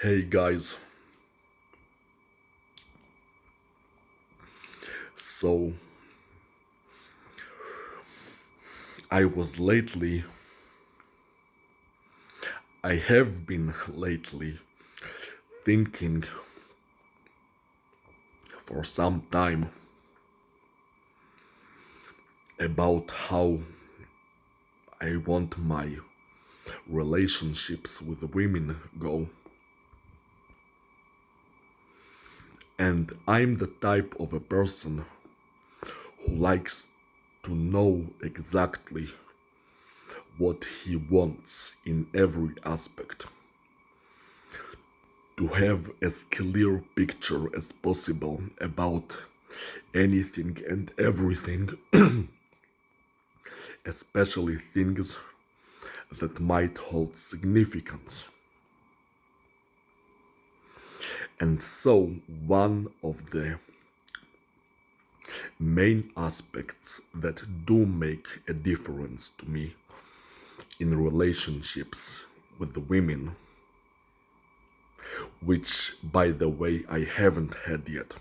Hey guys, so I have been lately thinking for some time about how I want my relationships with women go. And I'm the type of a person who likes to know exactly what he wants in every aspect. To have as clear picture as possible about anything and everything, especially things that might hold significance. And so, one of the main aspects that do make a difference to me in relationships with the women, which by the way I haven't had yet,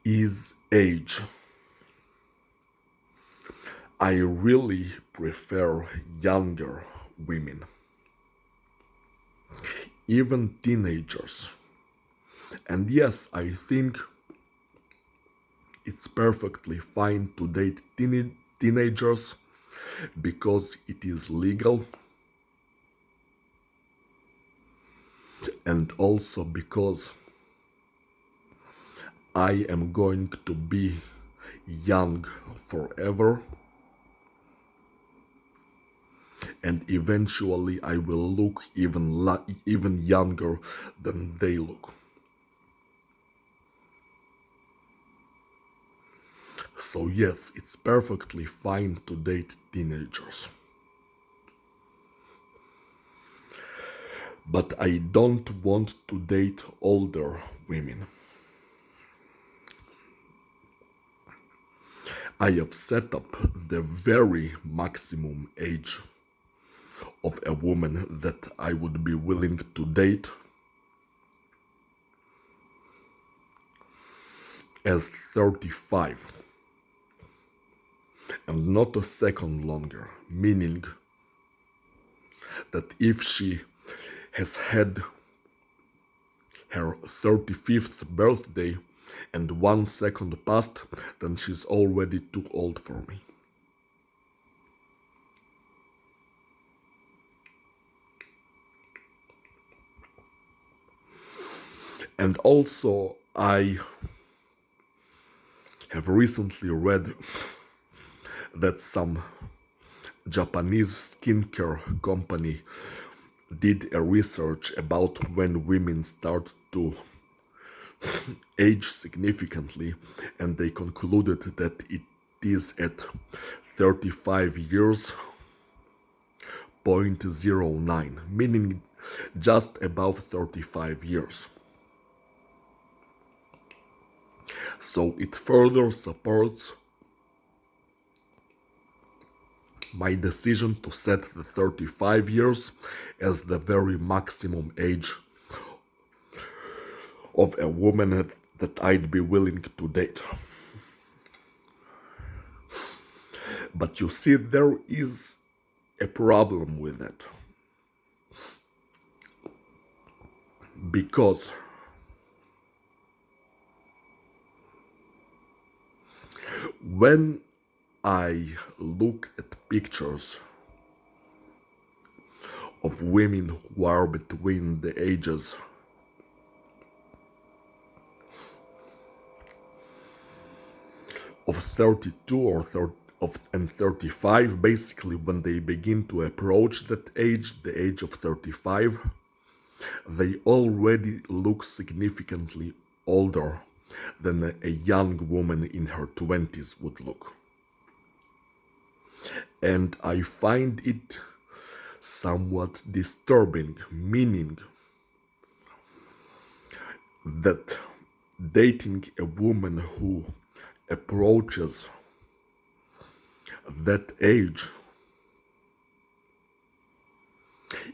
is age. I really prefer younger women, even teenagers. And yes, I think it's perfectly fine to date teenagers because it is legal and also because I am going to be young forever and eventually I will look even younger than they look. So yes, it's perfectly fine to date teenagers. But I don't want to date older women. I have set up the very maximum age of a woman that I would be willing to date as 35 and not a second longer, meaning that if she has had her 35th birthday and 1 second passed, then she's already too old for me. And also, I have recently read that some Japanese skincare company did a research about when women start to age significantly, and they concluded that it is at 35 years, 0.09, meaning just above 35 years. So it further supports my decision to set the 35 years as the very maximum age of a woman that I'd be willing to date. But you see, there is a problem with it. Because when I look at pictures of women who are between the ages of 32 or 30, and 35, basically when they begin to approach that age, the age of 35, they already look significantly older than a young woman in her 20s would look. And I find it somewhat disturbing, meaning that dating a woman who approaches that age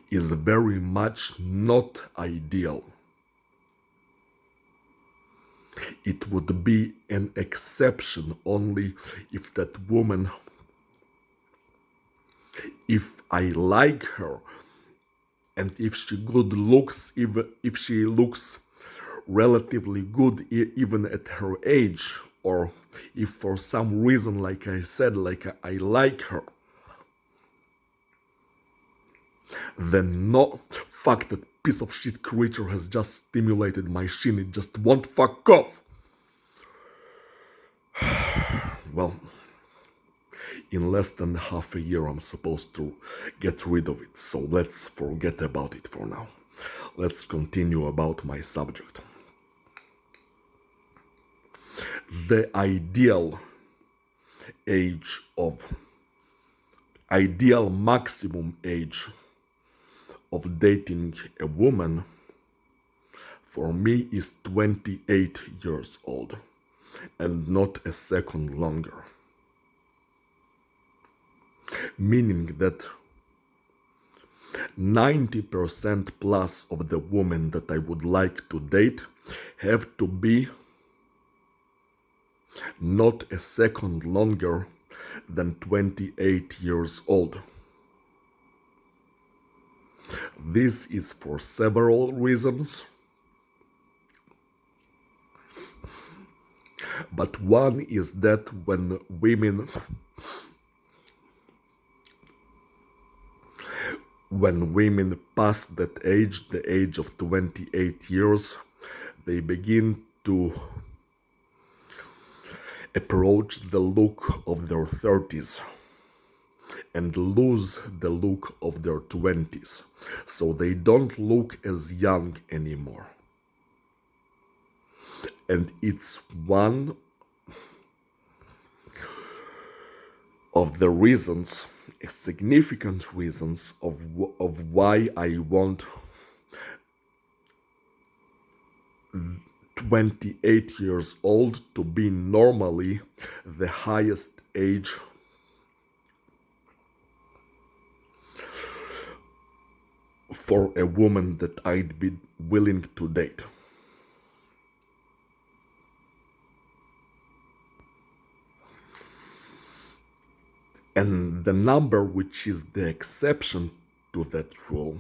is very much not ideal. It would be an exception only if that woman, if I like her, and if she good looks, if she looks relatively good even at her age, or if for some reason, like I said, like I like her, then no, fuck, that piece of shit creature has just stimulated my shin, it just won't fuck off. Well, in less than half a year I'm supposed to get rid of it, so let's forget about it for now. Let's continue about my subject. The ideal maximum age of dating a woman for me is 28 years old, and not a second longer. Meaning that 90% plus of the women that I would like to date have to be not a second longer than 28 years old. This is for several reasons, but one is that when women pass that age, the age of 28 years, they begin to approach the look of their 30s and lose the look of their 20s. So they don't look as young anymore. And it's one of the reasons, significant reasons of why I want 28 years old to be normally the highest age for a woman that I'd be willing to date. And the number which is the exception to that rule,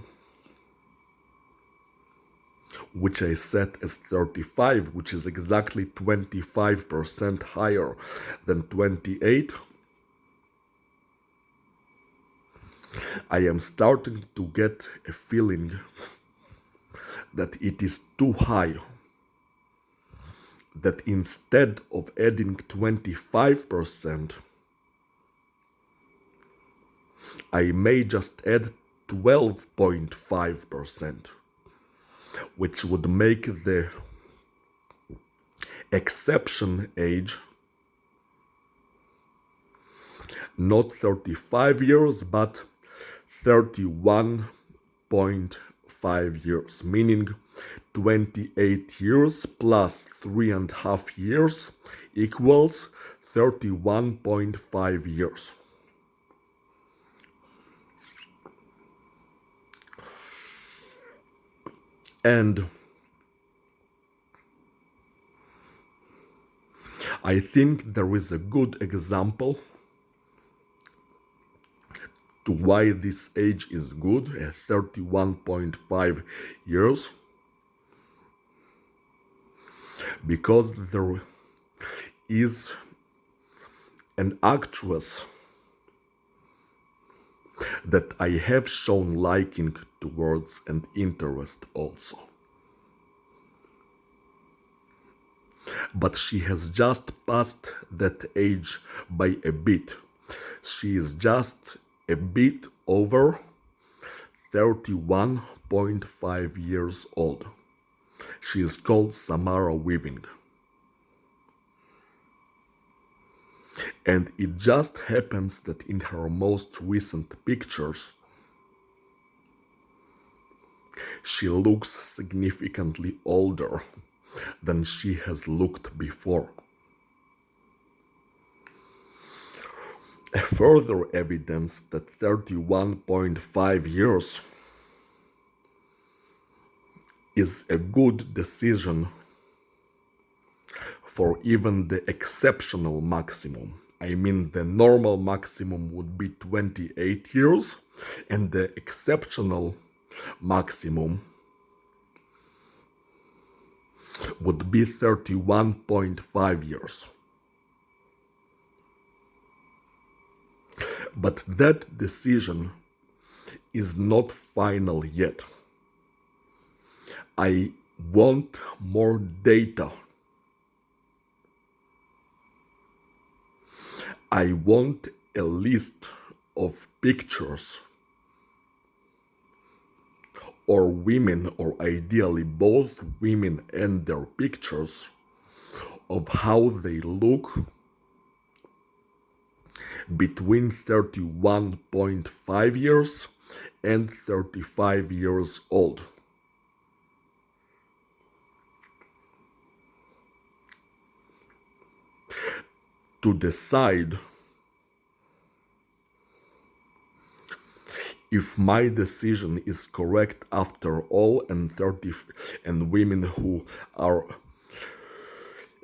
which I set as 35, which is exactly 25% higher than 28, I am starting to get a feeling that it is too high. That instead of adding 25%, I may just add 12.5%, which would make the exception age not 35 years, but 31.5 years, meaning 28 years plus 3.5 years equals 31.5 years. And I think there is a good example to why this age is good at 31.5 years, because there is an actress that I have shown liking towards and interest also. But she has just passed that age by a bit. She is just a bit over 31.5 years old. She is called Samara Weaving. And it just happens that in her most recent pictures, she looks significantly older than she has looked before. A further evidence that 31.5 years is a good decision for even the exceptional maximum. I mean, the normal maximum would be 28 years, and the exceptional maximum would be 31.5 years. But that decision is not final yet. I want more data. I want a list of pictures or women, or ideally both women and their pictures, of how they look between 31.5 years and 35 years old. To decide if my decision is correct after all, and women who are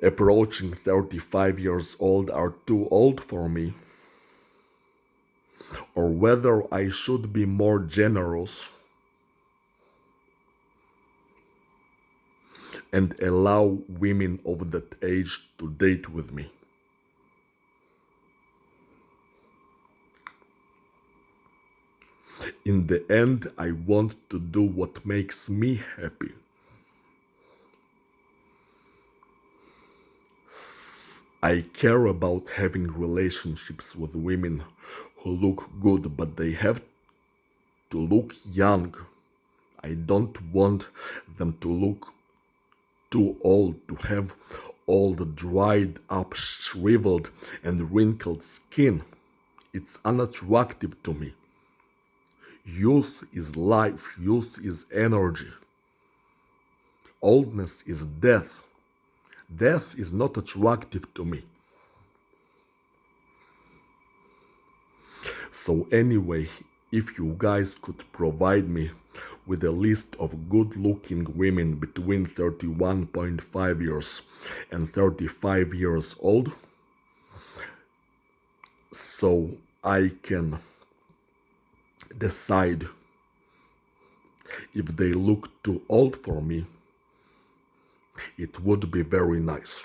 approaching 35 years old are too old for me, or whether I should be more generous and allow women of that age to date with me. In the end, I want to do what makes me happy. I care about having relationships with women who look good, but they have to look young. I don't want them to look too old, to have all the dried up, shriveled, and wrinkled skin. It's unattractive to me. Youth is life, youth is energy. Oldness is death. Death is not attractive to me. So anyway, if you guys could provide me with a list of good-looking women between 31.5 years and 35 years old, so I can decide if they look too old for me, it would be very nice.